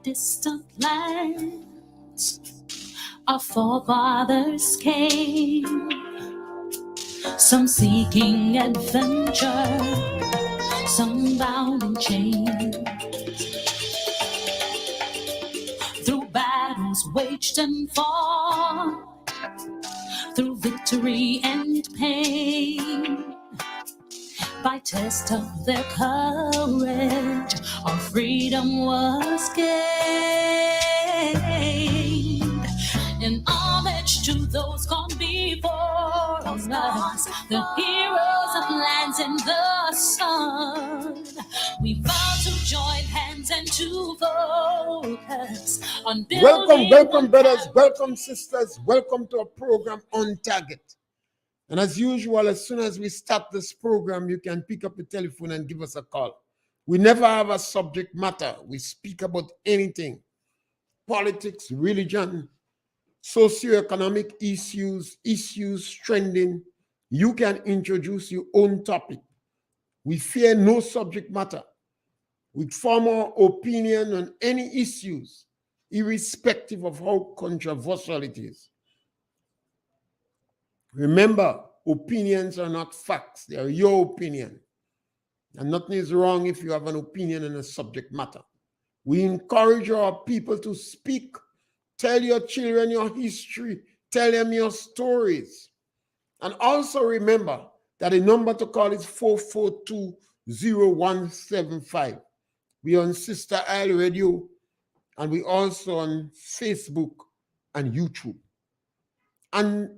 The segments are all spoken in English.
distant lands, our forefathers came, some seeking adventure, some bound in chains, through battles waged and fought, through victory and pain. By test of their courage, our freedom was gained. In homage to those gone before us, the heroes of lands in the sun, we vow to join hands and to focus on building. Welcome, brothers, welcome, sisters, welcome to our program On Target. And as usual, as soon as we start this program, you can pick up the telephone and give us a call. We never have a subject matter. We speak about anything: politics, religion, socioeconomic issues trending. You can introduce your own topic. We fear no subject matter. We form our opinion on any issues, irrespective of how controversial it is. Remember, opinions are not facts. They are your opinion. And nothing is wrong if you have an opinion on a subject matter. We encourage our people to speak. Tell your children your history. Tell them your stories. And also remember that the number to call is 442-0175. We are on Sister Isle Radio, and we also on Facebook and YouTube. And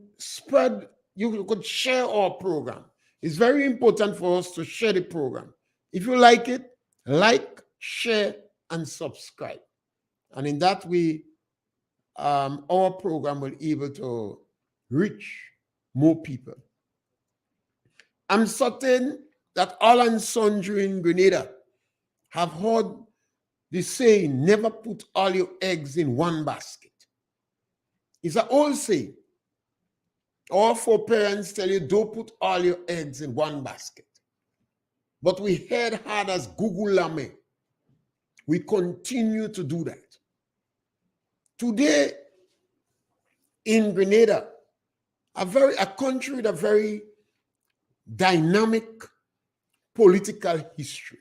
you could share our program. It's very important for us to share the program. If you like it, like, share, and subscribe. And in that way, our program will be able to reach more people. I'm certain that all and sundry in Grenada have heard the saying, never put all your eggs in one basket. It's an old saying. Our foreparents tell you, don't put all your eggs in one basket. But we head hard as Google Lame. We continue to do that. Today, in Grenada, a country with a very dynamic political history.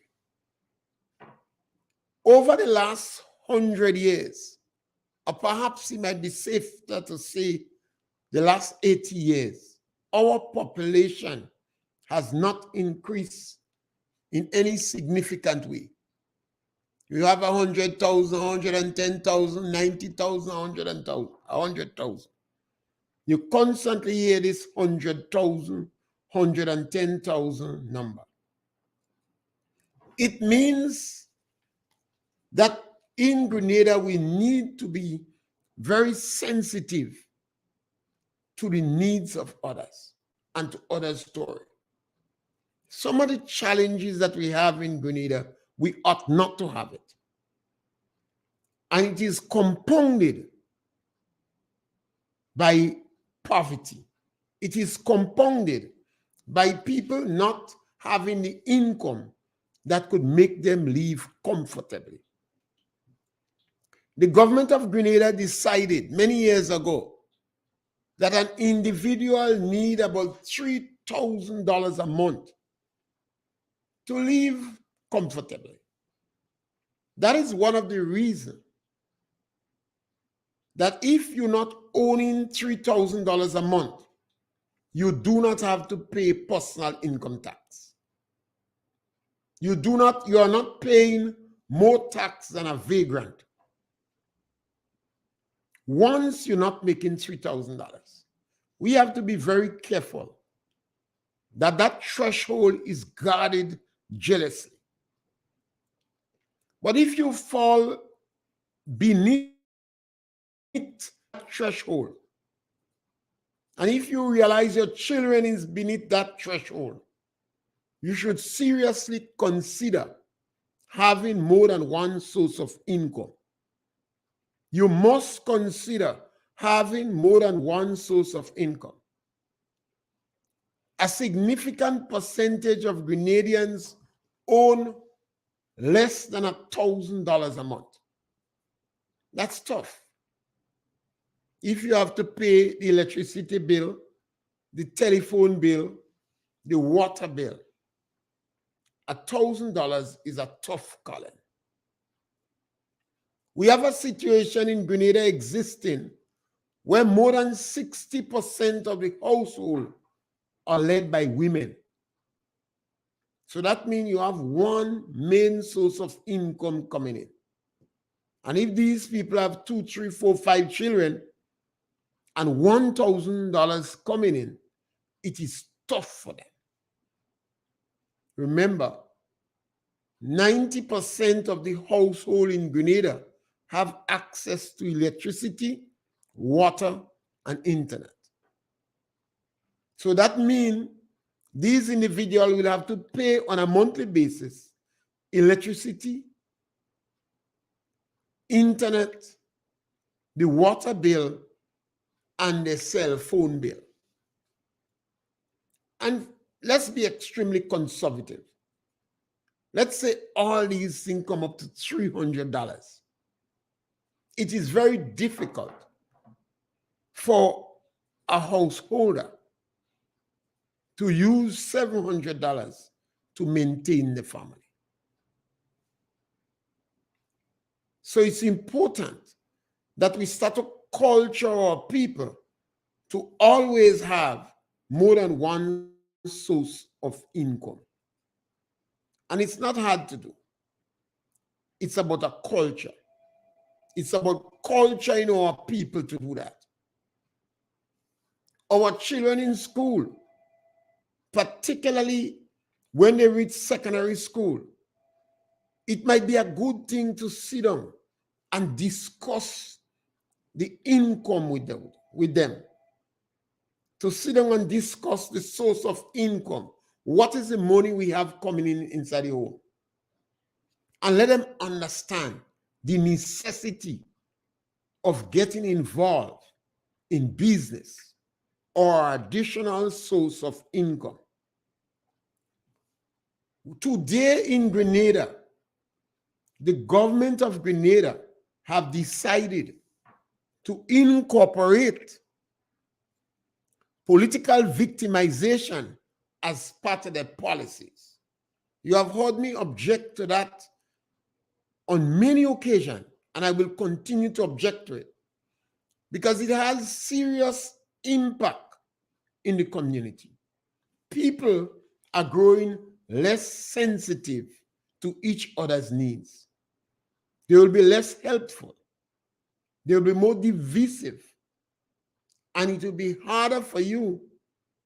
Over the last 100 years, or perhaps it might be safer to say the last 80 years, our population has not increased in any significant way. You have 100,000, 110,000, 90,000, 100,000. You constantly hear this 100,000, 110,000 number. It means that in Grenada, we need to be very sensitive to the needs of others and to others' story. Some of the challenges that we have in Grenada, we ought not to have it. And it is compounded by poverty. It is compounded by people not having the income that could make them live comfortably. The government of Grenada decided many years ago that an individual need about $3,000 a month to live comfortably. That is one of the reasons that if you're not owning $3,000 a month, you do not have to pay personal income tax. You are not paying more tax than a vagrant. Once you're not making $3,000, we have to be very careful that threshold is guarded jealously. But if you fall beneath that threshold, and if you realize your children is beneath that threshold, you should seriously consider having more than one source of income. You must consider having more than one source of income. A significant percentage of Grenadians own less than $1,000 a month. That's tough. If you have to pay the electricity bill, the telephone bill, the water bill, $1,000 is a tough calling. We have a situation in Grenada existing where more than 60% of the household are led by women. So that means you have one main source of income coming in. And if these people have 2, 3, 4, 5 children and $1,000 coming in, it is tough for them. Remember, 90% of the household in Grenada have access to electricity, water, and internet. So that means these individuals will have to pay on a monthly basis electricity, internet, the water bill, and the cell phone bill. And let's be extremely conservative. Let's say all these things come up to $300. It is very difficult for a householder to use $700 to maintain the family. So it's important that we start to culture our people to always have more than one source of income. And it's not hard to do. It's about a culture. It's about culturing our people to do that. Our children in school, particularly when they reach secondary school, it might be a good thing to sit down and discuss the income with them. To sit down and discuss the source of income. What is the money we have coming in inside the home? And let them understand the necessity of getting involved in business or additional source of income. Today in Grenada, the government of Grenada have decided to incorporate political victimization as part of their policies. You have heard me object to that on many occasions, and I will continue to object to it because it has serious impact in the community. People are growing less sensitive to each other's needs. They will be less helpful. They will be more divisive. And it will be harder for you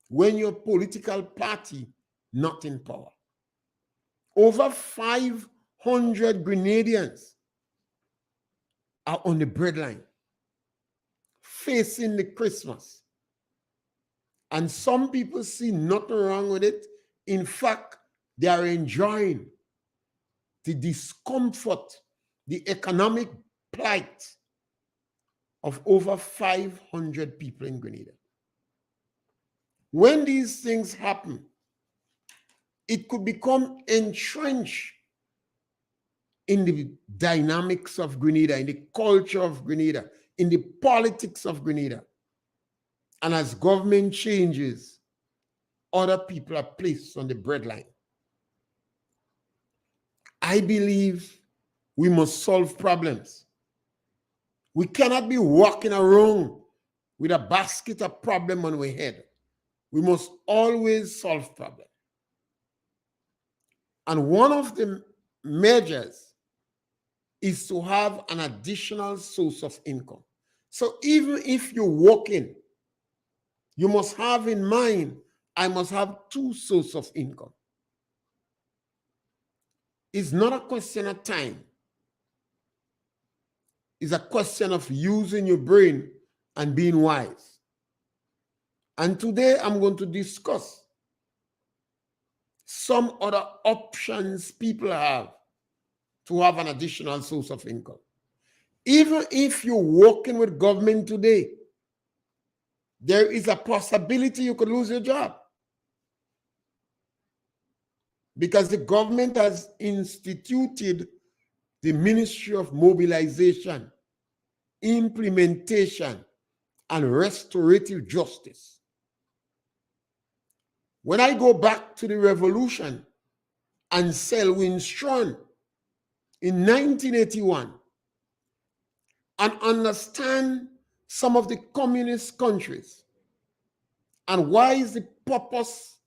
when your political party not in power. Over 500 Grenadians are on the breadline, facing the Christmas. And some people see nothing wrong with it. In fact, they are enjoying the discomfort, the economic plight of over 500 people in Grenada. When these things happen, it could become entrenched in the dynamics of Grenada, in the culture of Grenada, in the politics of Grenada. And as government changes, other people are placed on the breadline. I believe we must solve problems. We cannot be walking around with a basket of problems on our head. We must always solve problems. And one of the measures is to have an additional source of income. So even if you're working, you must have in mind, I must have 2 sources of income. It's not a question of time. It's a question of using your brain and being wise. And today I'm going to discuss some other options people have to have an additional source of income. Even if you're working with government today, there is a possibility you could lose your job because the government has instituted the Ministry of Mobilization implementation, and restorative justice. When I go back to the revolution and Selwyn Strachan in 1981 and understand some of the communist countries and why is the purpose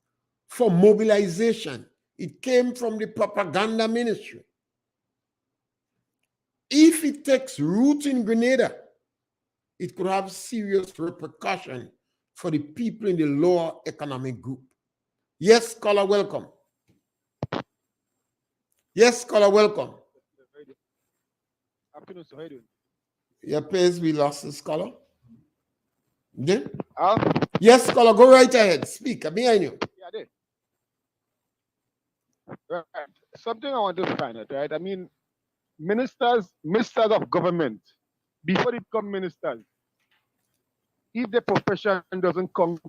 for mobilization, it came from the propaganda ministry. If it takes root in Grenada, it could have serious repercussions for the people in the lower economic group. Yes, caller, welcome. Yes, caller, welcome. Afternoon, sir. How you doing? Your pays we lost this caller. Yeah? Yes, caller, go right ahead. Speak. I'm behind you. Yeah, I did. Right. Something I want to find out, right? I mean, ministers of government, before they become ministers, if the profession doesn't count,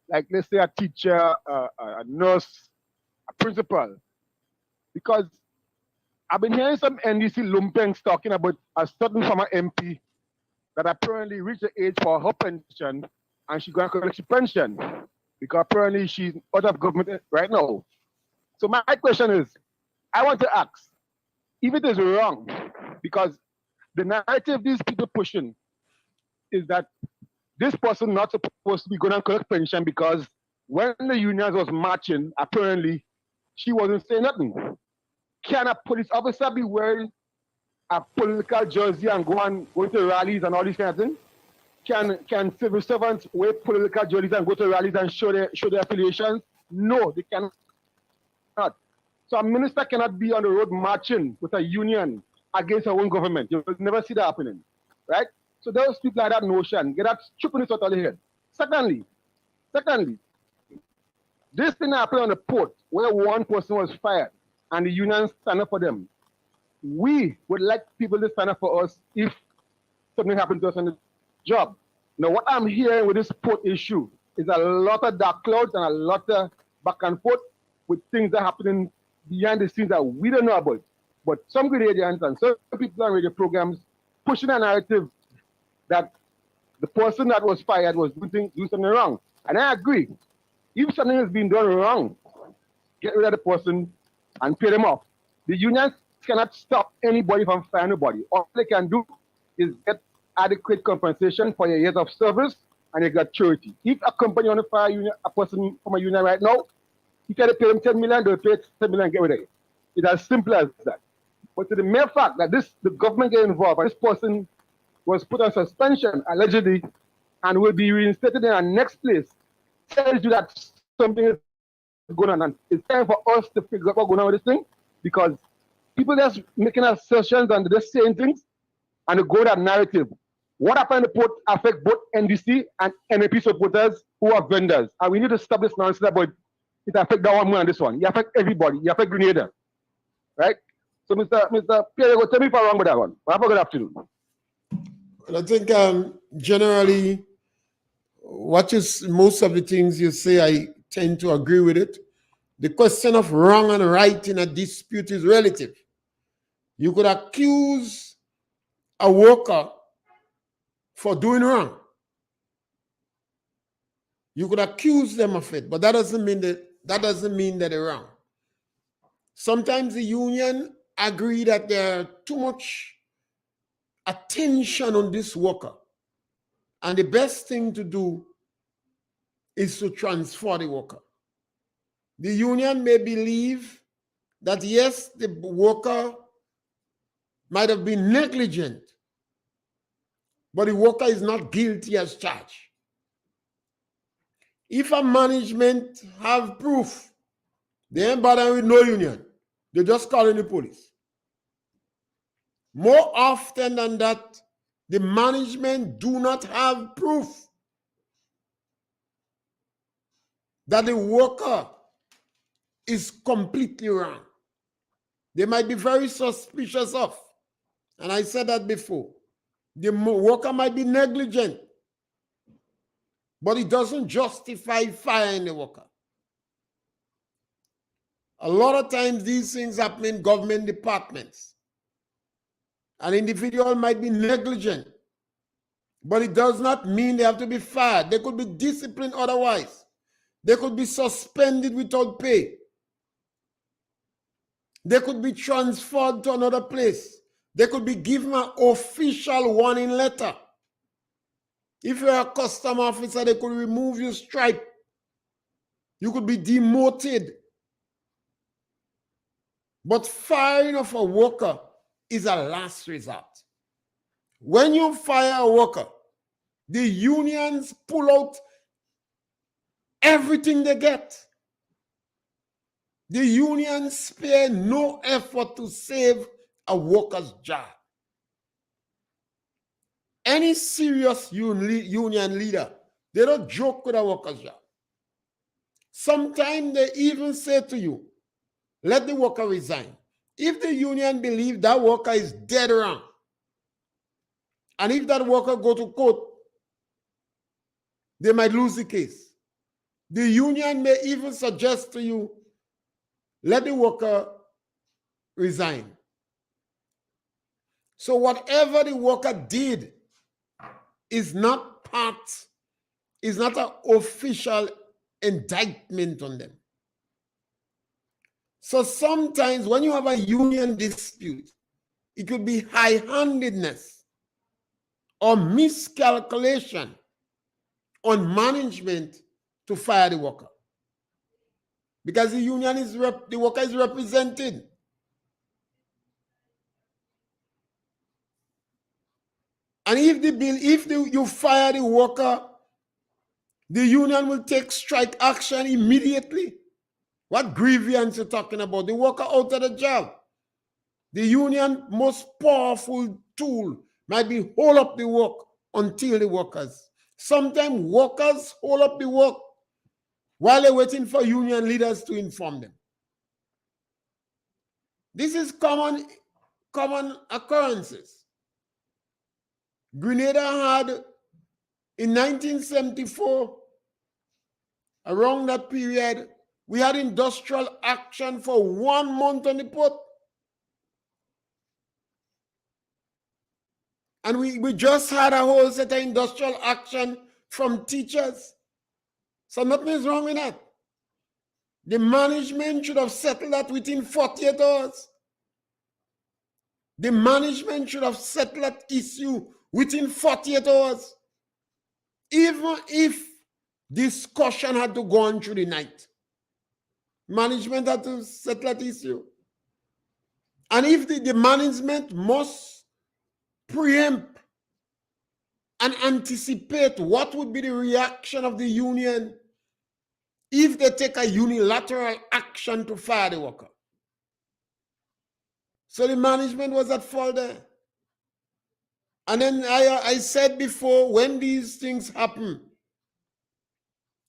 like let's say a teacher, a nurse, a principal, because I've been hearing some NDC lumpengs talking about a certain former MP that apparently reached the age for her pension and she's going to collect her pension because apparently she's out of government right now. So my question is, I want to ask, if it is wrong, because the narrative these people pushing is that this person not supposed to be going to collect pension because when the unions was marching, apparently she wasn't saying nothing. Can a police officer be wearing a political jersey and go to rallies and all these kind of things? Can civil servants wear political jerseys and go to rallies and show their affiliations? No, they cannot. So a minister cannot be on the road marching with a union against her own government. You will never see that happening, right? So those people have that notion, get that stupidness out of their head. Secondly, this thing happened on the port where one person was fired and the union stand up for them. We would like people to stand up for us if something happened to us on the job. Now, what I'm hearing with this port issue is a lot of dark clouds and a lot of back and forth with things that are happening behind the scenes that we don't know about. But some good agents and some people on radio programs pushing a narrative that the person that was fired was doing something wrong. And I agree. If something has been done wrong, get rid of the person and pay them off. The unions cannot stop anybody from firing anybody. All they can do is get adequate compensation for your years of service and your gratuity. If a company want to fire a person from a union right now, you can pay them 10 million, they'll pay 10 million and get rid of it. It's as simple as that. But to the mere fact that the government get involved and this person was put on suspension allegedly and will be reinstated in our next place, tells you that something is going on. And it's time for us to figure out what's going on with this thing, because people just making assertions and just saying things and to go that narrative. What happened in the port affect both NDC and NAP supporters who are vendors. And we need to stop this nonsense about it affect that one more and this one. It affect everybody. It affect Grenada. Right? So Mr. Pierre, tell me if I'm wrong with that one. Have a good afternoon. Well, I think generally most of the things you say, I tend to agree with it. The question of wrong and right in a dispute is relative. You could accuse a worker for doing wrong. You could accuse them of it, but that doesn't mean that they're wrong. Sometimes the union agree that there's too much attention on this worker, and the best thing to do is to transfer the worker. The union may believe that yes, the worker might have been negligent, but the worker is not guilty as charged. If a management have proof, they ain't bothering with no union. They just calling the police. More often than that, the management do not have proof that the worker is completely wrong. They might be very suspicious of, and I said that before, the worker might be negligent, but it doesn't justify firing the worker. A lot of times these things happen in government departments. An individual might be negligent, but it does not mean they have to be fired. They could be disciplined otherwise. They could be suspended without pay. They could be transferred to another place. They could be given an official warning letter. If you're a custom officer, they could remove your stripe. You could be demoted. But firing of a worker is a last resort. When you fire a worker, the unions pull out everything they get. The unions spare no effort to save a worker's job. Any serious union leader, they don't joke with a worker's job. Sometimes they even say to you, let the worker resign. If the union believes that worker is dead wrong, and if that worker go to court, they might lose the case. The union may even suggest to you, let the worker resign. So whatever the worker did is not an official indictment on them. So sometimes when you have a union dispute, it could be high-handedness or miscalculation on management to fire the worker. Because the union is the worker is represented. And if you fire the worker, the union will take strike action immediately. What grievance you're talking about? The worker out of the job. The union most powerful tool might be hold up the work until the workers. Sometimes workers hold up the work while they're waiting for union leaders to inform them. This is common occurrences. Grenada had, in 1974, around that period, we had industrial action for 1 month on the port. And we just had a whole set of industrial action from teachers. So nothing is wrong with that. The management should have settled that within 48 hours. The management should have settled that issue within 48 hours. Even if discussion had to go on through the night. Management had to settle that issue. And if the management must preempt and anticipate what would be the reaction of the union if they take a unilateral action to fire the worker. So the management was at fault there. And then I said before, when these things happen,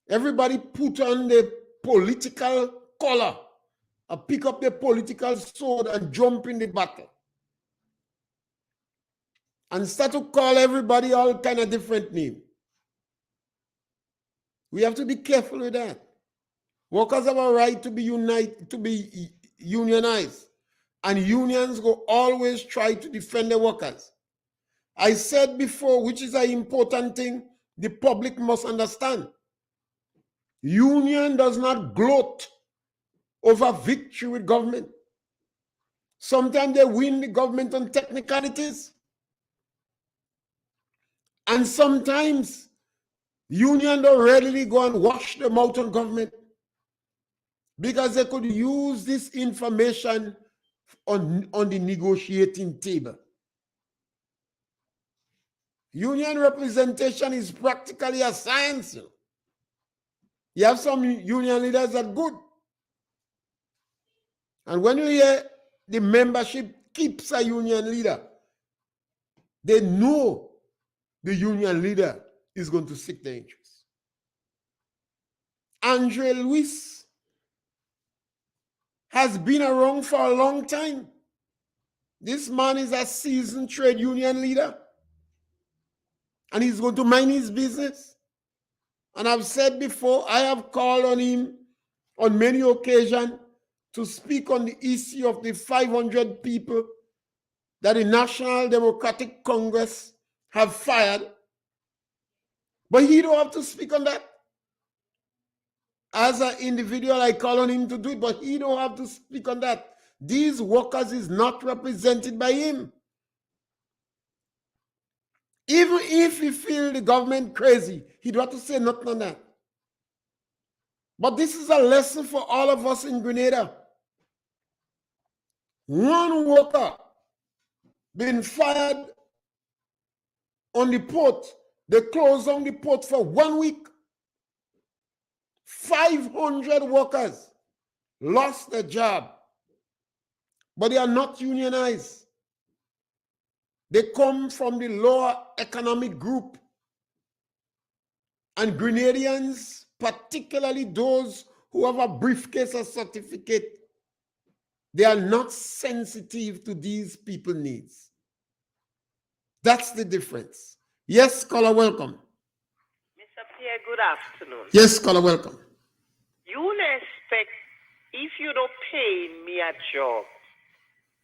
everybody put on the political collar, pick up the political sword and jump in the battle. And start to call everybody all kind of different names. We have to be careful with that. Workers have a right to be unionized. And unions will always try to defend the workers. I said before, which is an important thing, the public must understand. Union does not gloat over victory with government. Sometimes they win the government on technicalities. And sometimes union don't readily go and wash them out on government because they could use this information on the negotiating table. Union representation is practically a science. You have some union leaders that are good. And when you hear the membership keeps a union leader, they know the union leader is going to seek their interests. Andre Luis has been around for a long time. This man is a seasoned trade union leader. And he's going to mind his business. And I've said before, I have called on him on many occasions to speak on the issue of the 500 people that the National Democratic Congress have fired, but he don't have to speak on that. As an individual, I call on him to do it, but he don't have to speak on that. These workers is not represented by him. Even if he feel the government crazy, he don't have to say nothing on that. But this is a lesson for all of us in Grenada. One worker been fired on the port. They closed down the port for 1 week. 500 workers lost their job, but they are not unionized. They come from the lower economic group. And Grenadians, particularly those who have a briefcase or certificate, they are not sensitive to these people's needs. That's the difference. Yes, caller, welcome. Mr. Pierre, good afternoon. Yes, caller, welcome. You will expect if you don't pay me a job,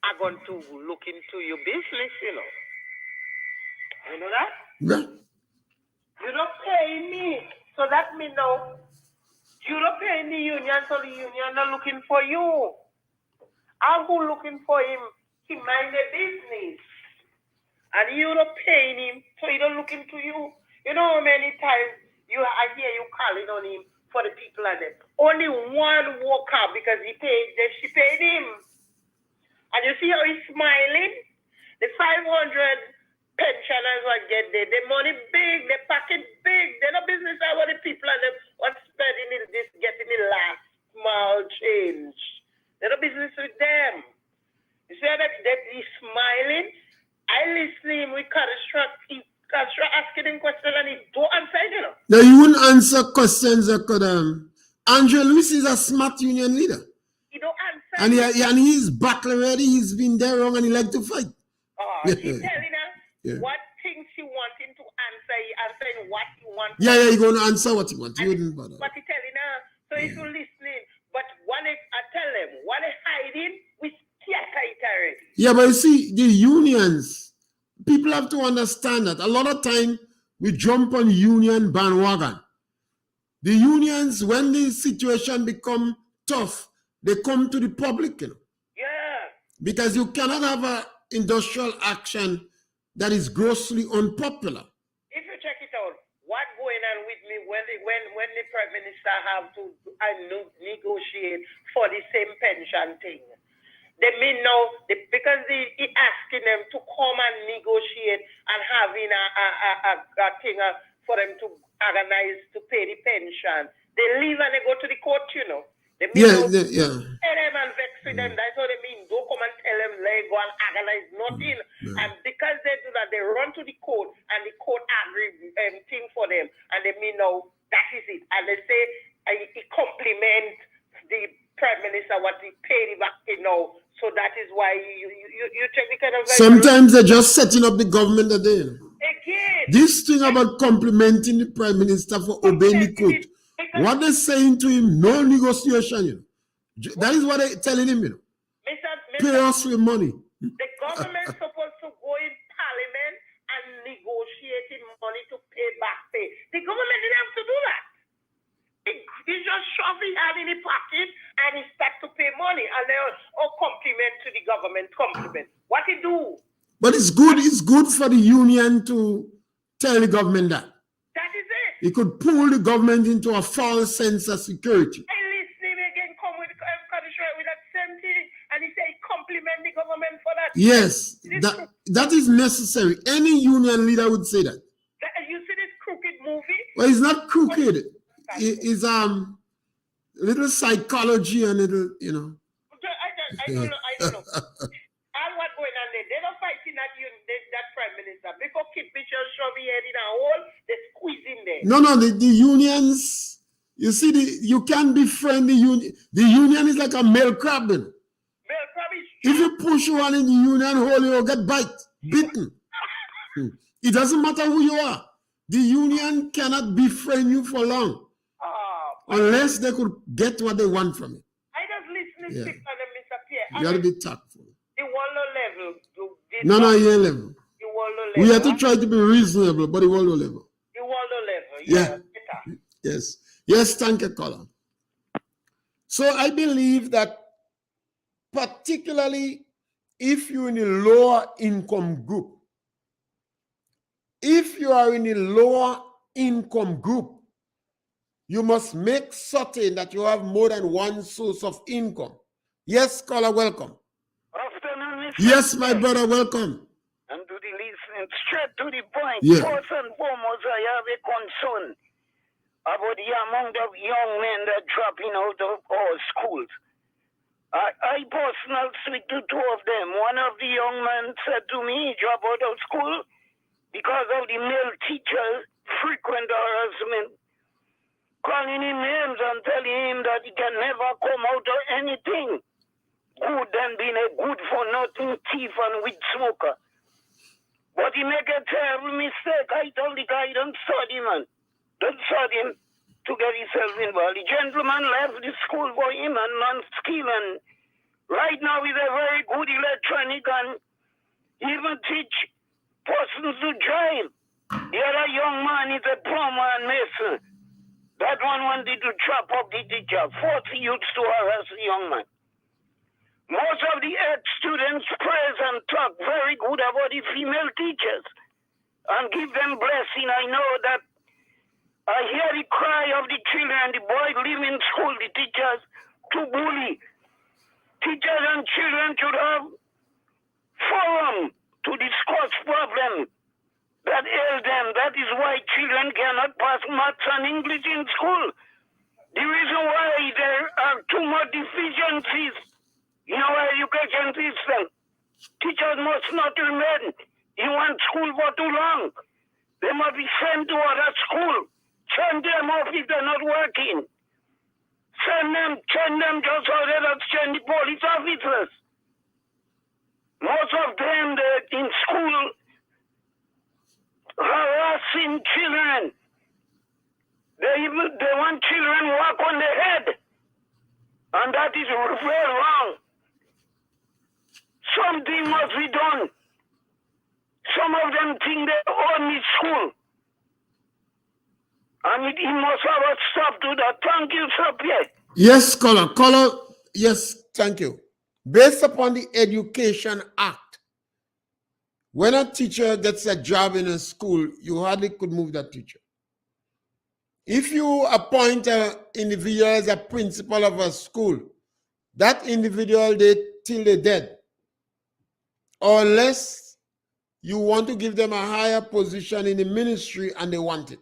I'm going to look into your business, you know. You know that? Yeah. You don't pay me, so that means no. You don't pay the union, so the union are looking for you. I'm who looking for him. He mind the business. And you don't pay him, so he don't look into you. You know how many times I hear you calling on him for the people and them. Only one worker because she paid him. And you see how he's smiling? The 500 pensioners will get there. The money big, the packet big. They're not business about the people and them what's spending this, getting the last small change. They're not business with them. You see that he's smiling? I listen to him with construct asking him questions and he don't answer, you know. Now you wouldn't answer questions that could Andrew Lewis is a smart union leader. He don't answer. And he's battle ready, he's been there wrong and he like to fight. He's telling us what things he wants him to answer. He answering what he wants. Yeah, he's going to answer what he wants. He wouldn't bother. What he telling us. So if you're listening, but when I tell them, what they hiding, we scatter it already. Yeah, but you see, the unions, people have to understand that a lot of time we jump on union bandwagon. The unions, when the situation become tough, they come to the public, you know. Yeah. Because you cannot have an industrial action that is grossly unpopular. If you check it out, what going on with me when the Prime Minister have to negotiate for the same pension thing? They mean now because he asking them to come and negotiate and having a thing for them to organize to pay the pension. They leave and they go to the court, you know. They mean Yeah. tell them and vex with them. That's what they mean. Don't come and tell them they go and organize nothing. And because they do that, they run to the court and the court agree thing for them. And they mean now that is it. And they say it compliment the Prime Minister what he paid back, you know. So that is why you check the kind of sometimes they're just setting up the government again. Again. This thing about complimenting the Prime Minister for obeying the court. What they're saying to him, no negotiation, you know. That is what they're telling him, you know. Pay us with money. The government is supposed to go in parliament and negotiate money to pay back pay. The government didn't have to do that. He just shove his hand in the pocket and he start to pay money. And they compliment to the government, compliment. What he do? But it's good for the union to tell the government that. That is it. It could pull the government into a false sense of security. I listen again, come with that same thing, and he say compliment the government for that. Yes, that is necessary. Any union leader would say that. You see this crooked movie? Well, it's not crooked. It's little psychology and little, you know. I don't know. All what going on there? They're not fighting that Prime Minister. Because keep pictures shove his head in a hole, they squeeze in there. No, the unions, you see, you can't befriend the union. The union is like a male crab. Male crab is if you push one in the union hole, you'll get bitten. It doesn't matter who you are. The union cannot befriend you for long. Unless they could get what they want from you. I just listening to Mr. Pierre. You got to be tactful. The one level, the No, no, year level. The world level. We have to try to be reasonable, but the world level. The world level. Yeah. Better. Yes. Yes, thank you, caller. So I believe that particularly if you're in a lower income group, if you are in a lower income group, you must make certain that you have more than one source of income. Yes, caller, welcome. Afternoon, Mr. Yes, my brother, welcome. And to the listening, straight to the point. Yeah. First and foremost, I have a concern about the amount of young men that dropping out of our schools. I personally speak to two of them. One of the young men said to me he dropped out of school because of the male teachers' frequent harassment, calling him names and telling him that he can never come out of anything good than being a good-for-nothing thief and weed smoker. But he make a terrible mistake. I told the guy, don't study, man. Don't study him to get himself involved. The gentleman left the school for him and non-skill, and right now he's a very good electronic and even teach persons to drive. The other young man is a plumber and mason. That one wanted to chop up the teacher. 40 youths to harass the young man. Most of the ex-students praise and talk very good about the female teachers and give them blessing. I know that I hear the cry of the children, the boys leave in school, the teachers to bully. Teachers and children should have forum to discuss problems that ail them. That is why children cannot pass maths and English in school. The reason why there are too much deficiencies in our education system. Teachers must not remain in one school for too long. They must be sent to other school. Send them off if they're not working. Send them just so they don't send the police officers. Most of them, they're in school harassing children. They want children walk on their head. And that is very wrong. Something must be done. Some of them think they own the school. And it must have a stop to that. Thank you, sir, Pierre. Yes, caller. Caller, yes, thank you. Based upon the Education Act, when a teacher gets a job in a school, you hardly could move that teacher. If you appoint an individual as a principal of a school, that individual, till they're dead. Or unless you want to give them a higher position in the ministry and they want it.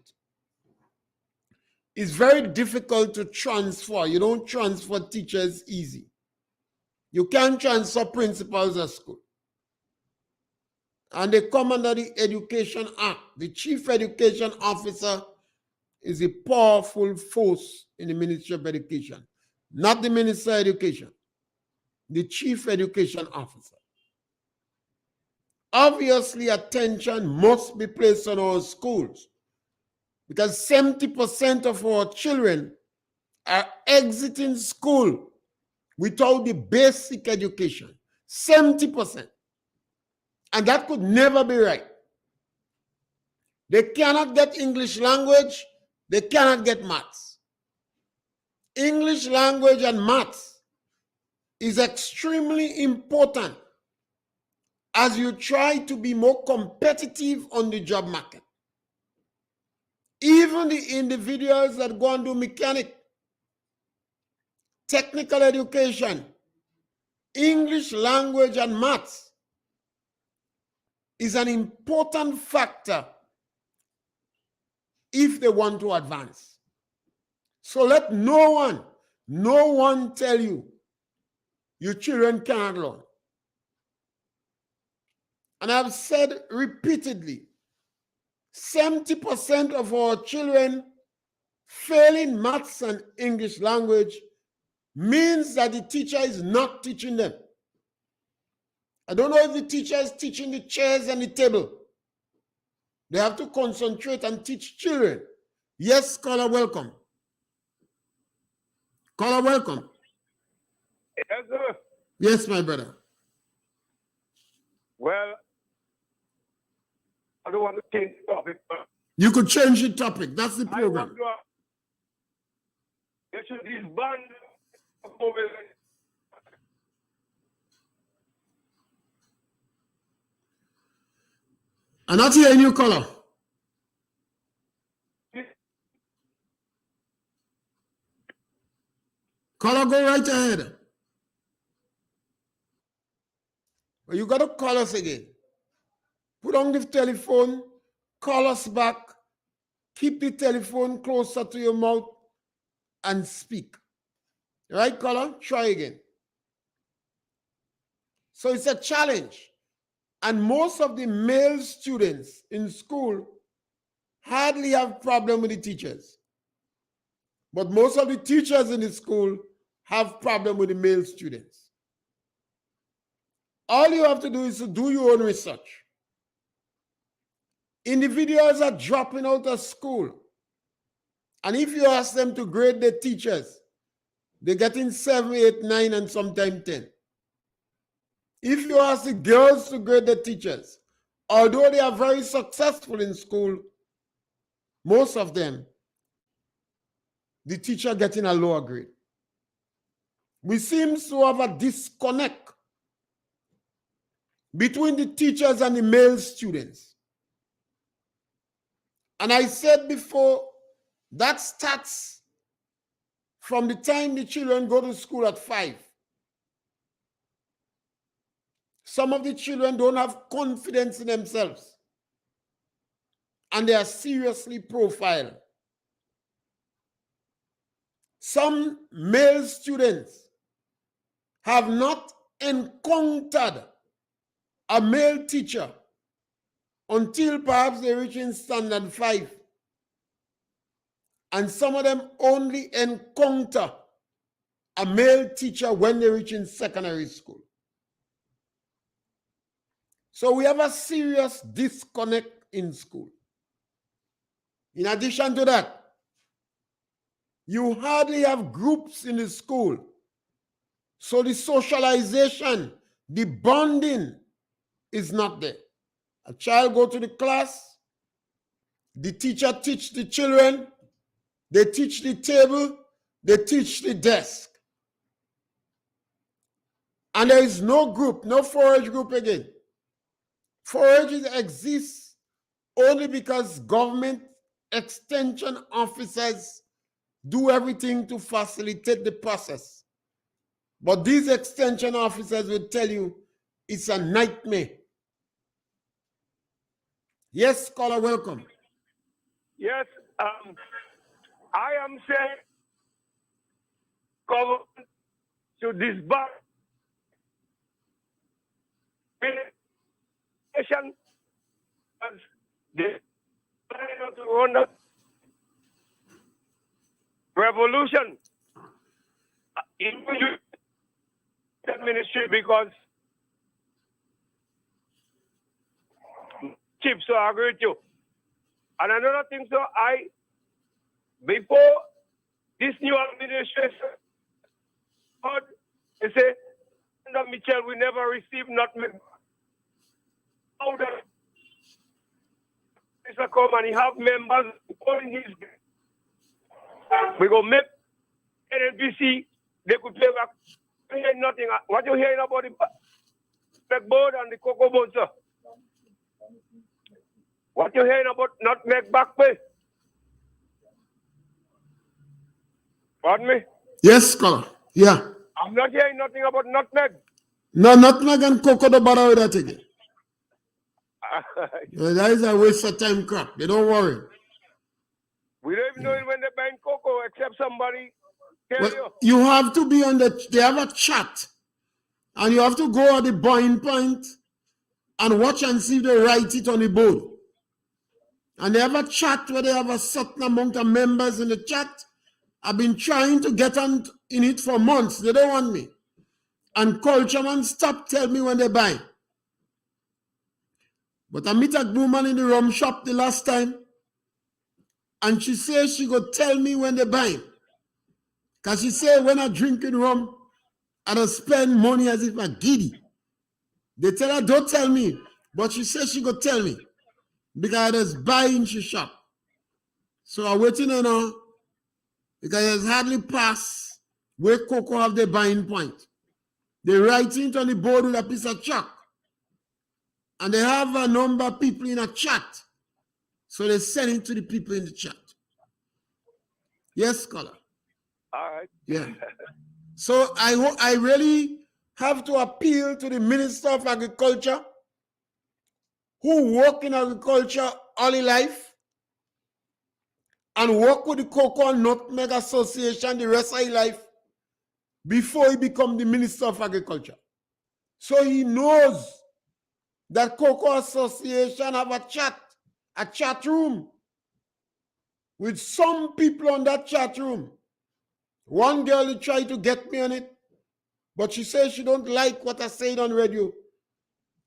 It's very difficult to transfer. You don't transfer teachers easy. You can't transfer principals at school. And they come under the Education Act. The Chief Education Officer is a powerful force in the Ministry of Education. Not the Minister of Education. The Chief Education Officer. Obviously, attention must be placed on our schools because 70% of our children are exiting school without the basic education. 70%. And that could never be right. They cannot get English language. They cannot get maths. English language and maths is extremely important as you try to be more competitive on the job market. Even the individuals that go and do mechanic, technical education, English language and maths is an important factor if they want to advance. So let no one tell you your children cannot learn. And I've said repeatedly, 70% of our children failing maths and English language means that the teacher is not teaching them. I don't know if the teacher is teaching the chairs and the table. They have to concentrate and teach children. Yes, caller, welcome. Caller, welcome. Yes, sir. Yes, my brother. Well, I don't want to change the topic. You could change the topic. That's the program. They should disband mobilization. I'm not hearing you, Color. Color, go right ahead. Well, you got to call us again. Put on the telephone, call us back, keep the telephone closer to your mouth, and speak. Right, Color? Try again. So it's a challenge. And most of the male students in school hardly have problem with the teachers. But most of the teachers in the school have problem with the male students. All you have to do is to do your own research. Individuals are dropping out of school. And if you ask them to grade their teachers, they're getting 7, 8, 9, and sometimes 10. If you ask the girls to grade the teachers, although they are very successful in school, most of them, the teacher getting a lower grade. We seem to have a disconnect between the teachers and the male students. And I said before, that starts from the time the children go to school at 5. Some of the children don't have confidence in themselves, and they are seriously profiled. Some male students have not encountered a male teacher until perhaps they reach in standard 5. And some of them only encounter a male teacher when they reach in secondary school. So we have a serious disconnect in school. In addition to that, you hardly have groups in the school. So the socialization, the bonding is not there. A child go to the class, the teacher teach the children, they teach the table, they teach the desk. And there is no group, no 4-H group again. 4-H exists only because government extension officers do everything to facilitate the process. But these extension officers will tell you it's a nightmare. Yes, caller, welcome. Yes, I am saying government should disband nation as they try to run the revolution in that ministry because chief, so I agree with you. And another thing, so before this new administration, they say, under Michel, we never received nothing. How does Mr. come and he have members calling his, we go make NNPC, they could pay back. We hear nothing. What you hearing about the backboard and the cocoa board, sir? What you hearing about nutmeg back pay? Pardon me? Yes, caller. Yeah. I'm not hearing nothing about nutmeg. No, nutmeg and cocoa don't bother with that again. That is a waste of time crap. They don't worry. We don't even know it when they're buying cocoa except somebody tell Well, you have to be on they have a chat. And you have to go at the buying point and watch and see if they write it on the board. And they have a chat where they have a certain amount of members in the chat. I've been trying to get on in it for months. They don't want me. And Cultureman stop tell me when they buy. But I meet a woman in the rum shop the last time. And she says she go tell me when they buy. Because she say when I drinking rum, I don't spend money as if I'm giddy. They tell her, don't tell me. But she says she go tell me. because there's buying she shop. So I'm waiting on her because it's hardly past where Cocoa have the buying point. They write it on the board with a piece of chalk. And they have a number of people in a chat. So they send it to the people in the chat. Yes, scholar. All right. Yeah. So I really have to appeal to the Minister of Agriculture who work in agriculture all his life and work with the Cocoa and Nutmeg Association the rest of his life before he become the Minister of Agriculture. So he knows that Cocoa Association have a chat room with some people on that chat room. One girl tried to get me on it, but she says she don't like what I said on radio.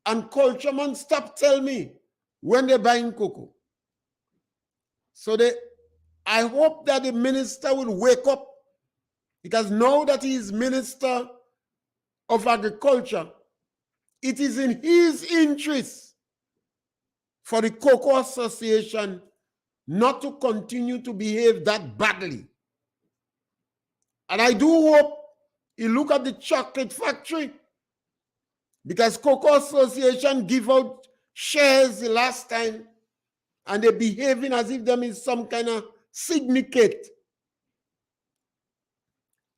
And Cultureman stop tell me when they're buying cocoa. So I hope that the minister will wake up, because now that he is Minister of Agriculture, it is in his interest for the Cocoa Association not to continue to behave that badly. And I do hope he look at the chocolate factory, because Cocoa Association give out shares the last time and they're behaving as if them is some kind of syndicate.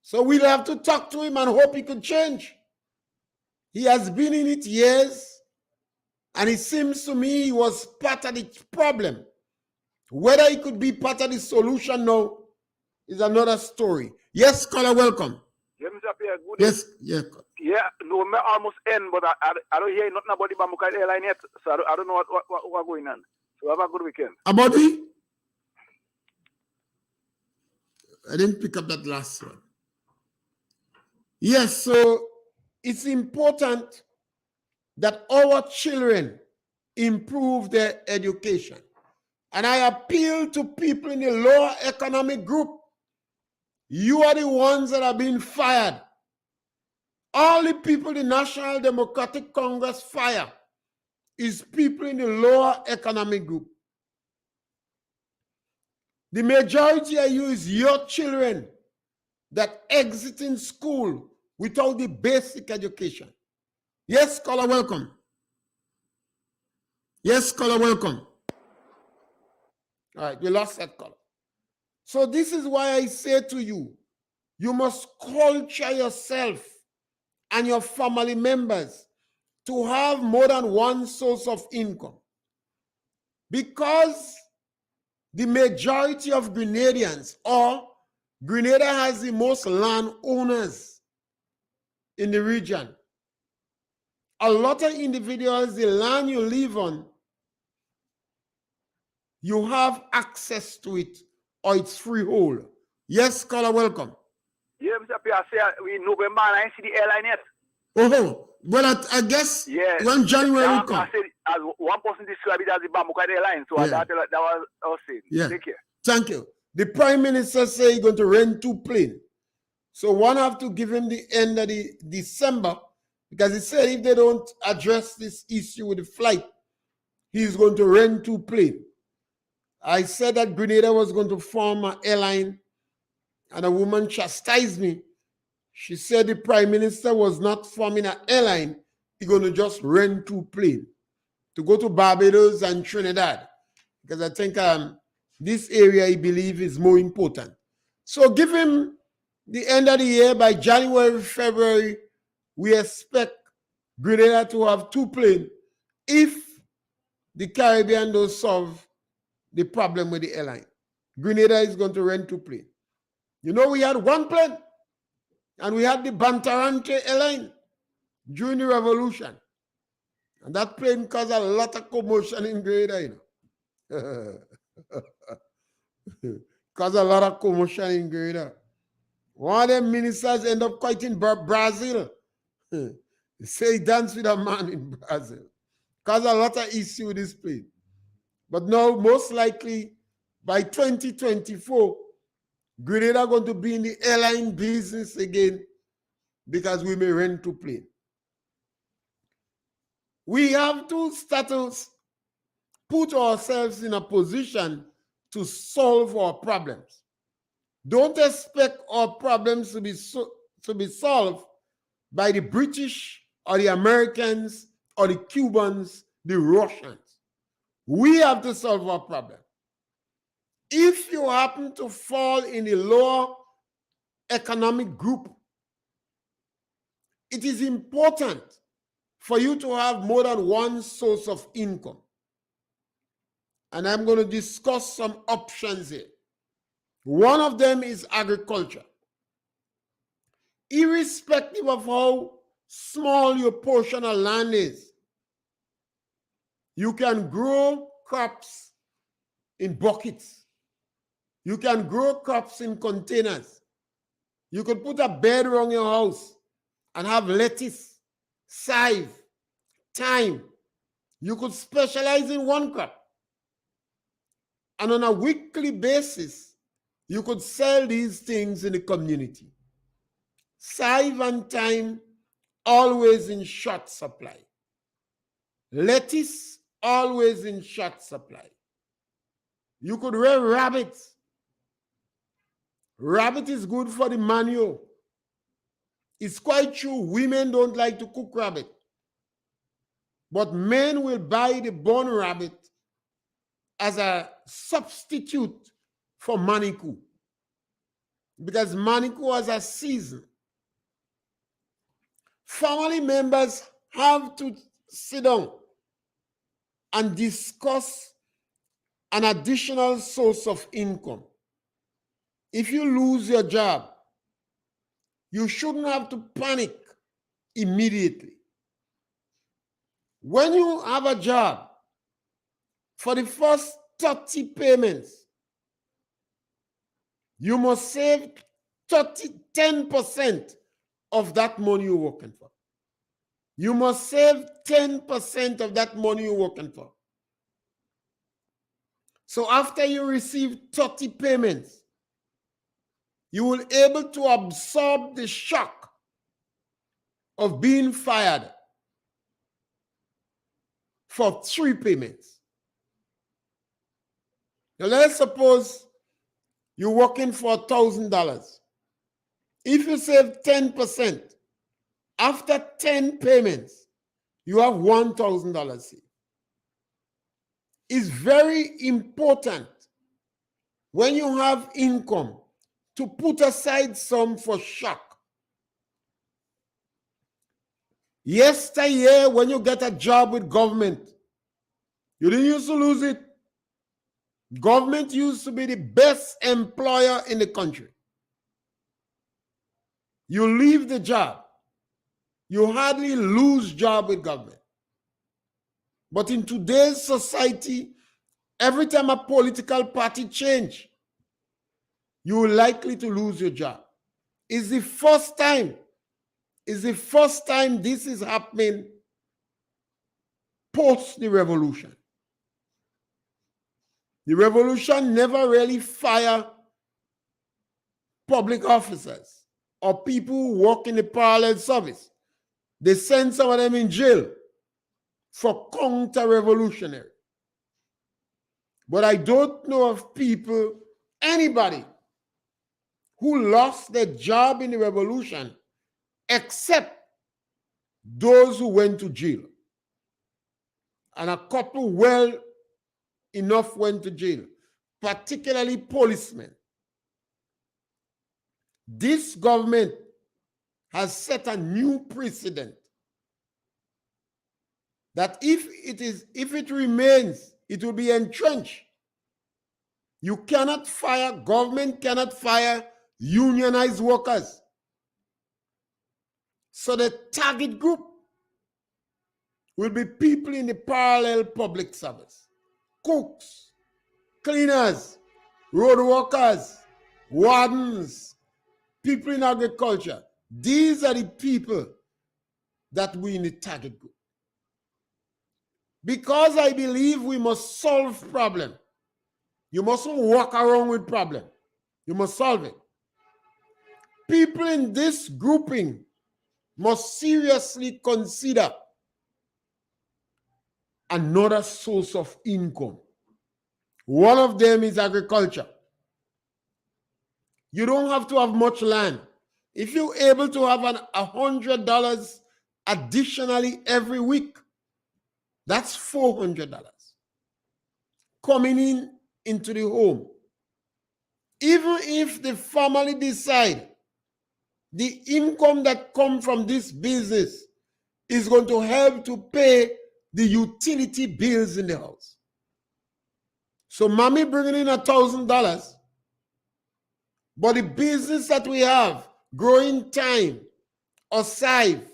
So we'll have to talk to him and hope he could change. He has been in it years, and it seems to me he was part of the problem. Whether he could be part of the solution now is another story. Yes, scholar, welcome. Yeah, Mr. Pierre, good. Yes, yeah. Yeah, no, me almost end, but I don't hear nothing about the Bambuka airline yet, so I don't know what's going on. So have a good weekend. About the? I didn't pick up that last one. Yes, so it's important that our children improve their education. And I appeal to people in the lower economic group. You are the ones that are being fired. All the people the National Democratic Congress fire is people in the lower economic group. The majority of you is your children that exiting school without the basic education. Yes, scholar, welcome. Yes, scholar, welcome. All right, we lost that caller. So this is why I say to you, you must culture yourself and your family members to have more than one source of income. Because the majority of Grenadians, or Grenada has the most landowners in the region. A lot of individuals, the land you live on, you have access to it, or it's freehold. Yes, scholar, welcome. Yeah, Mr. Pierre, I say we November and I ain't see the airline yet. Oh, well, I guess when January will come. I said, as one person described it as the Bambuka airline, so Yeah. that was I was saying. Yeah. Take care. Thank you. The Prime Minister said he's going to rent 2 planes. So one have to give him the end of the December, because he said if they don't address this issue with the flight, he's going to rent 2 planes. I said that Grenada was going to form an airline, and a woman chastised me. She said the Prime Minister was not forming an airline. He's going to just rent 2 planes to go to Barbados and Trinidad, because I think this area, I believe, is more important. So give him the end of the year. By January, February, we expect Grenada to have 2 planes if the Caribbean don't solve the problem with the airline. Grenada is going to rent 2 planes. You know, we had 1 plane, and we had the Bantarante airline during the revolution. And that plane caused a lot of commotion in Grenada, you know. Caused a lot of commotion in Grenada. One of them ministers end up quite in Brazil. They say he danced with a man in Brazil. Caused a lot of issue with this plane. But now, most likely, by 2024, Grenada going to be in the airline business again, because we may rent 2 planes. We have to start put ourselves in a position to solve our problems. Don't expect our problems to be solved by the British or the Americans or the Cubans, the Russians. We have to solve our problem. If you happen to fall in the lower economic group, it is important for you to have more than one source of income. And I'm going to discuss some options here. One of them is agriculture. Irrespective of how small your portion of land is, you can grow crops in buckets. You can grow crops in containers. You could put a bed around your house and have lettuce, chive, thyme. You could specialize in one crop. And on a weekly basis, you could sell these things in the community. Chive and thyme, always in short supply. Lettuce, always in short supply. You could rear rabbits. Rabbit is good for the manure. It's quite true, women don't like to cook rabbit. But men will buy the born rabbit as a substitute for manikou. Because manikou has a season. Family members have to sit down and discuss an additional source of income. If you lose your job, you shouldn't have to panic immediately. When you have a job, for the first 30 payments, you must save 10% of that money you're working for. You must save 10% of that money you're working for. So after you receive 30 payments, you will be able to absorb the shock of being fired for 3 payments. Now let's suppose you're working for $1,000. If you save 10%, after 10 payments, you have $1,000 saved. It's very important when you have income to put aside some for shock. Yesteryear, when you get a job with government, you didn't used to lose it. Government used to be the best employer in the country. You leave the job, you hardly lose job with government. But in today's society, every time a political party change, you're likely to lose your job. It's the first time this is happening post the revolution. The revolution never really fired public officers or people who work in the parallel service. They sent some of them in jail for counter-revolutionary. But I don't know of people, anybody, who lost their job in the revolution except those who went to jail. And a couple well enough went to jail, particularly policemen. This government has set a new precedent that if it remains, it will be entrenched. You cannot fire, government cannot fire unionized workers. So the target group will be people in the parallel public service. Cooks, cleaners, road workers, wardens, people in agriculture. These are the people that we in the target group. Because I believe we must solve problem. You mustn't walk around with problem. You must solve it. People in this grouping must seriously consider another source of income. One of them is agriculture. You don't have to have much land. If you're able to have $100 additionally every week, that's $400 coming into the home. Even if the family decide the income that comes from this business is going to help to pay the utility bills in the house. So mommy bringing in $1,000, but the business that we have, growing thyme or chive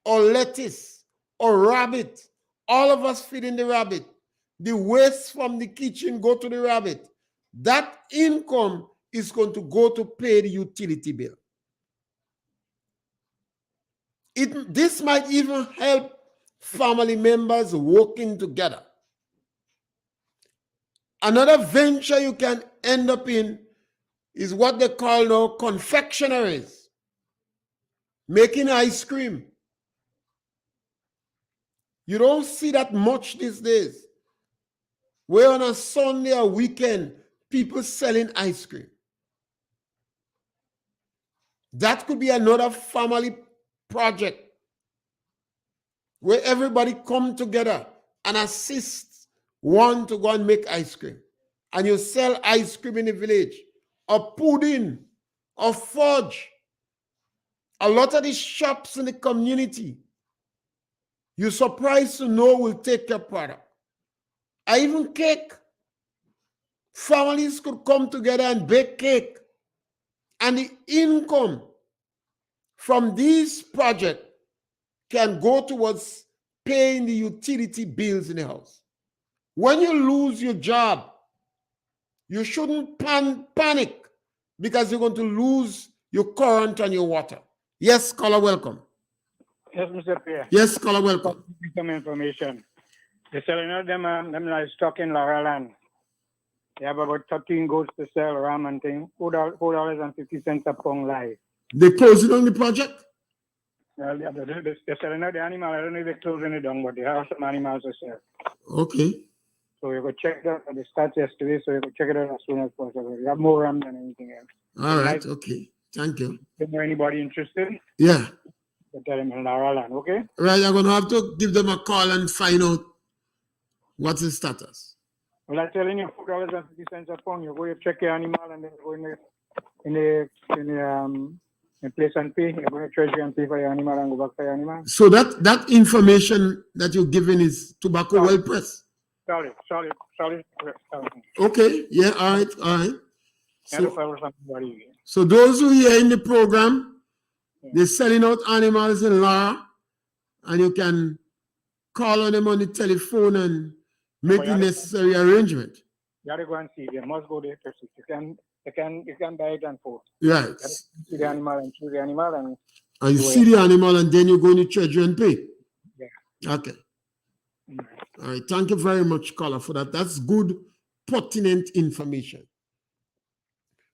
or lettuce or rabbit, all of us feeding the rabbit. The waste from the kitchen go to the rabbit. That income is going to go to pay the utility bill. This might even help family members working together. Another venture you can end up in is what they call now confectionaries, making ice cream. You don't see that much these days. Where on a Sunday or weekend, people selling ice cream. That could be another family project where everybody come together and assist one to go and make ice cream. And you sell ice cream in the village, or pudding, or fudge. A lot of these shops in the community, you're surprised to know, will take your product. Or even cake. Families could come together and bake cake. And the income from these projects can go towards paying the utility bills in the house. When you lose your job, you shouldn't panic because you're going to lose your current and your water. Yes, caller, welcome. Yes, Mr. Pierre. Yes, caller, welcome. Some information. They're selling out them livestock in Laurel Land. They have about 13 goats to sell, ram and thing. $4.50 a pound live. They closing on the project? Well, they're selling out the animal. I don't know if they're closing it down, but they have some animals to sell. Okay. So you go check that. They start yesterday, so you go check it out as soon as possible. You have more ram than anything else. All right, okay. Thank you. Is there anybody interested? Yeah. You tell them in Laurel Land, okay? Right, I'm going to have to give them a call and find out what's the status. Well, I'm telling you, $4.50 a pound. You go, you check your animal, and then you go in place and pay. You're going to treasury and pay for your animal and go back for your animal. So that information that you're giving is tobacco well pressed. Sorry. Okay, yeah, all right. So those who are in the program, they're selling out animals in Lara, and you can call on them on the telephone and make the necessary arrangement. You have to go and see. You must go there to see. You can buy it and forth. Right. See the animal and choose the animal and you see the animal and then you go in the treasury and pay. Yeah. Okay. All right. Thank you very much, caller, for that. That's good, pertinent information.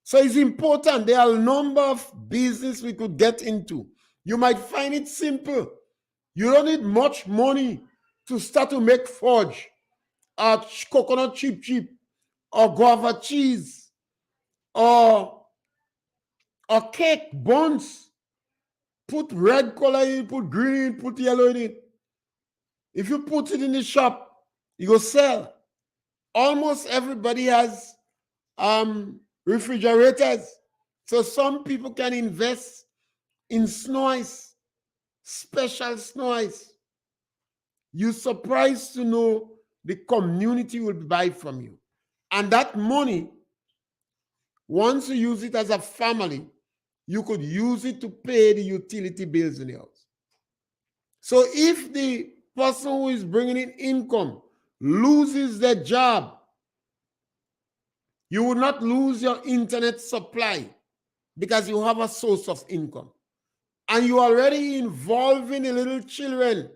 So it's important. There are a number of business we could get into. You might find it simple. You don't need much money to start to make fudge, or coconut chip, or guava cheese, or cake, buns. Put red color in, put green in, put yellow in it. If you put it in the shop, you go sell. Almost everybody has refrigerators. So some people can invest in snow ice, special snow ice. You're surprised to know the community will buy from you. And that money, once you use it as a family, you could use it to pay the utility bills in the house. So if the person who is bringing in income loses their job, you will not lose your internet supply because you have a source of income. And you are already involving the little children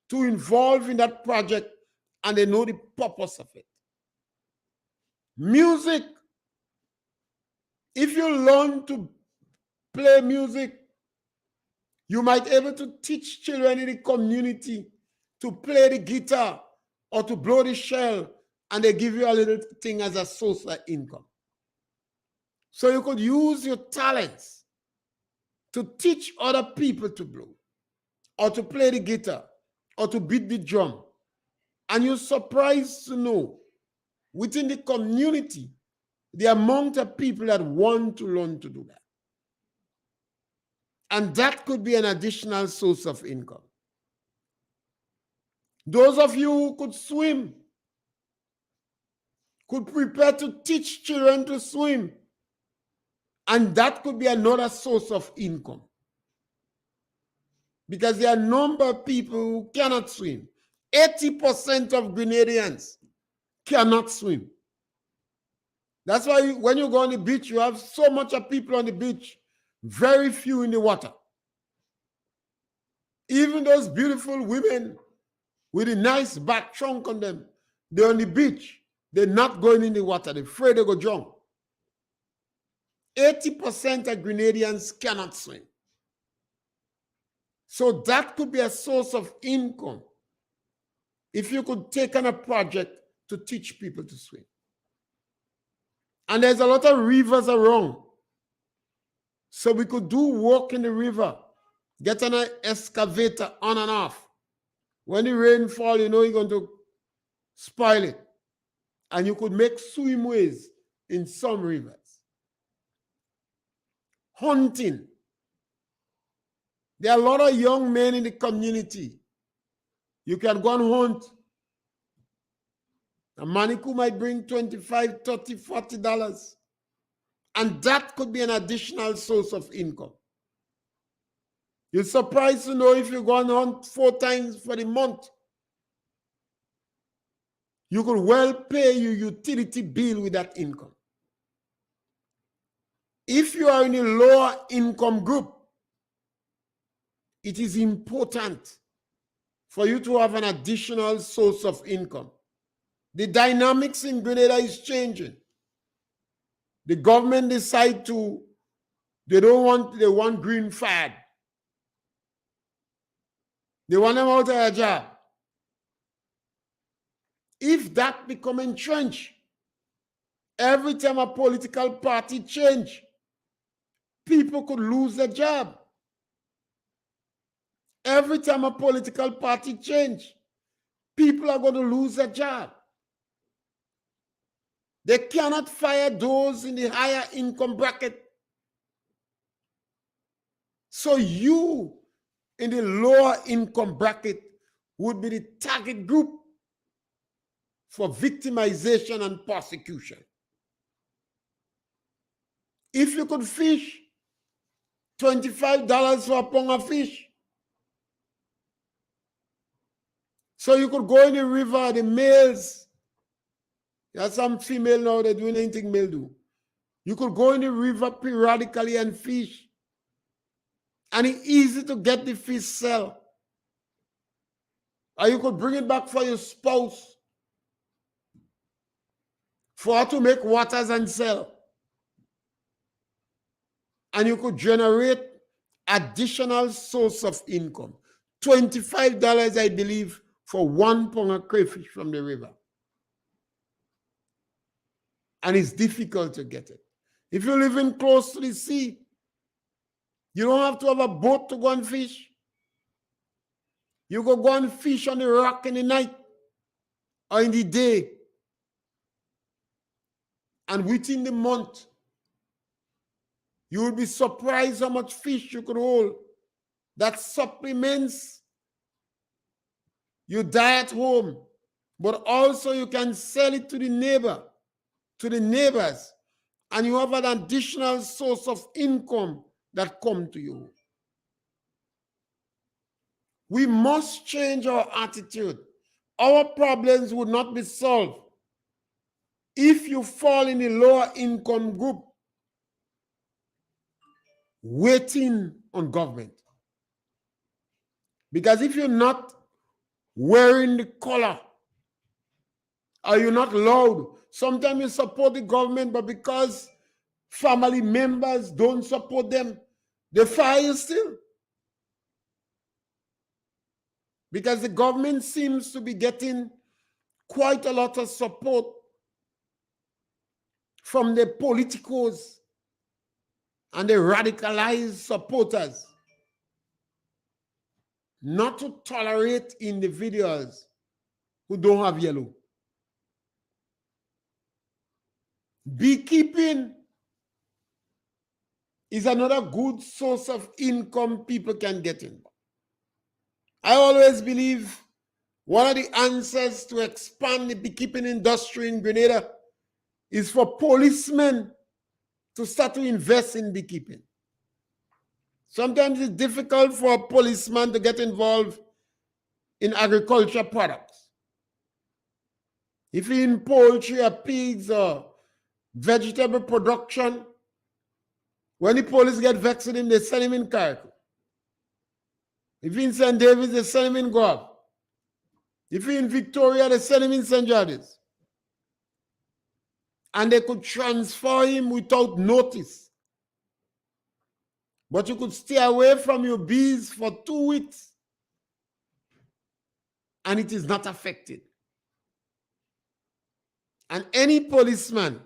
to involve in that project, and they know the purpose of it. Music. If you learn to play music, you might be able to teach children in the community to play the guitar or to blow the shell, and they give you a little thing as a source of income. So you could use your talents to teach other people to blow, or to play the guitar, or to beat the drum. And you're surprised to know within the community the amount of people that want to learn to do that. And that could be an additional source of income. Those of you who could swim could prepare to teach children to swim. And that could be another source of income. Because there are a number of people who cannot swim. 80% of Grenadians cannot swim. That's why when you go on the beach, you have so much of people on the beach, very few in the water. Even those beautiful women with a nice back trunk on them, they're on the beach. They're not going in the water. They're afraid they go drown. 80% of Grenadians cannot swim. So that could be a source of income if you could take on a project to teach people to swim. And there's a lot of rivers around. So we could do work in the river, get an excavator on and off. When the rain falls, you know you're going to spoil it. And you could make swimways in some rivers. Hunting. There are a lot of young men in the community. You can go and hunt. A manikou might bring $25, $30, $40. And that could be an additional source of income. You're surprised to know if you go and hunt 4 times for the month, you could well pay your utility bill with that income. If you are in a lower income group, it is important for you to have an additional source of income. The dynamics in Grenada is changing. The government decide they want green fad. They want them out of a job. If that become entrenched, every time a political party change, people could lose their job. Every time a political party change, people are going to lose their job. They cannot fire those in the higher income bracket. So you in the lower income bracket would be the target group for victimization and persecution. If you could fish $25 for a pound of fish, so you could go in the river, the males, there are some female now that doing anything male do. You could go in the river periodically and fish. And it's easy to get the fish sell. Or you could bring it back for your spouse, for her to make waters and sell. And you could generate additional source of income. $25, I believe, for 1 pound of crayfish from the river. And it's difficult to get it. If you live in close to the sea, you don't have to have a boat to go and fish. You go and fish on the rock in the night or in the day. And within the month, you will be surprised how much fish you could hold. That supplements your diet home, but also you can sell it to the neighbors, and you have an additional source of income that come to you. We must change our attitude. Our problems would not be solved if you fall in the lower income group waiting on government. Because if you're not wearing the collar, or you're not loud, sometimes you support the government, but because family members don't support them, they fire you still. Because the government seems to be getting quite a lot of support from the politicos and the radicalized supporters not to tolerate individuals who don't have yellow. Beekeeping is another good source of income people can get in. I always believe one of the answers to expand the beekeeping industry in Grenada is for policemen to start to invest in beekeeping. Sometimes it's difficult for a policeman to get involved in agriculture products. If he's in poultry or pigs or vegetable production, when the police get vexed with him, they send him in Carriacou. If he's in St. David's, they send him in Guava. If he's in Victoria, they send him in St. George's. And they could transfer him without notice. But you could stay away from your bees for 2 weeks and it is not affected. And any policeman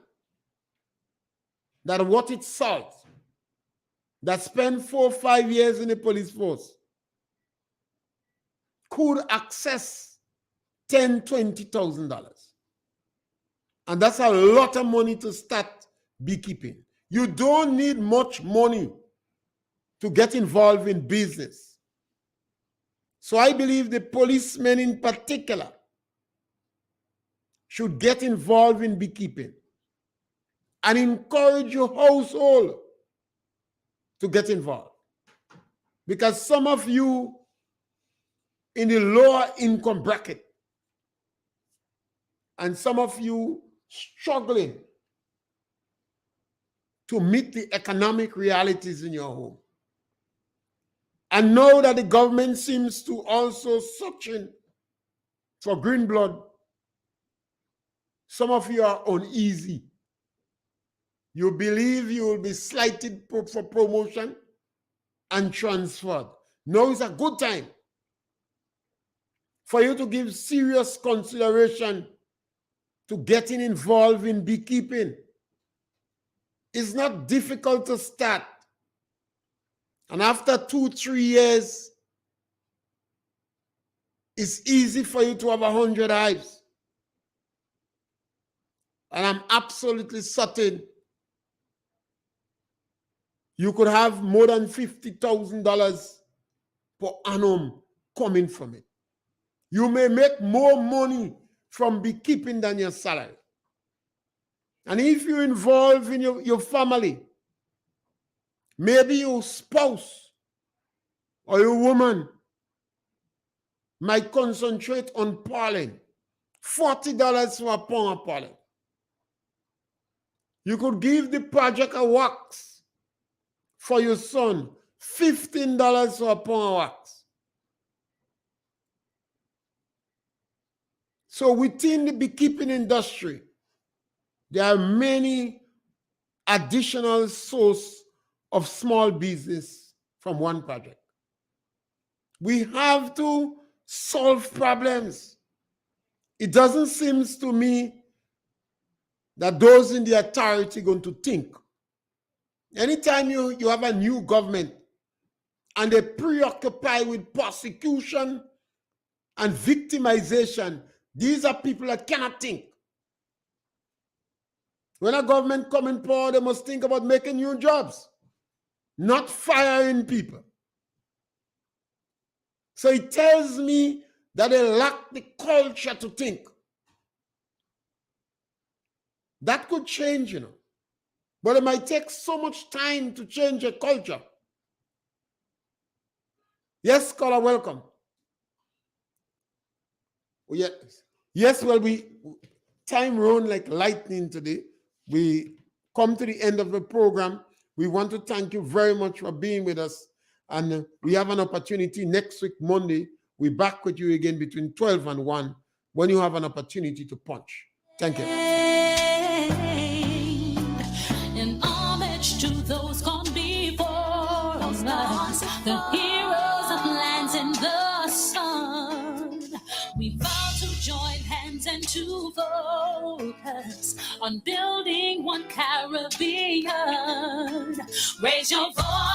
that what it salt, that spent 4 or 5 years in the police force, could access $10,000, $20,000. And that's a lot of money to start beekeeping. You don't need much money to get involved in business. So I believe the policemen in particular should get involved in beekeeping and encourage your household to get involved. Because some of you in the lower income bracket and some of you struggling to meet the economic realities in your home. And know that the government seems to also searching for green blood. Some of you are uneasy. You believe you will be slighted for promotion and transferred. Now is a good time for you to give serious consideration to getting involved in beekeeping. It's not difficult to start. And after 2-3 years, it's easy for you to have 100 hives. And I'm absolutely certain you could have more than $50,000 per annum coming from it. You may make more money from beekeeping than your salary. And if you involve in your family, maybe your spouse or your woman might concentrate on pollen. $40 for a pound of pollen. You could give the project a wax for your son. $15 for a pound of wax. So within the beekeeping industry, there are many additional sources of small business from one project. We have to solve problems. It doesn't seem to me that those in the authority are going to think. Anytime you have a new government and they preoccupy with persecution and victimization, these are people that cannot think. When a government comes in power, they must think about making new jobs, not firing people. So it tells me that they lack the culture to think. That could change, but it might take so much time to change a culture. Yes, caller, welcome. Yes, well, time run like lightning today. We come to the end of the program. We want to thank you very much for being with us. And we have an opportunity next week, Monday. We're back with you again between 12 and 1 when you have an opportunity to punch. Thank you. In homage to those gone before us, the heroes of lands in the sun, we vow to join hands and to focus on building one Caribbean. Raise your voice.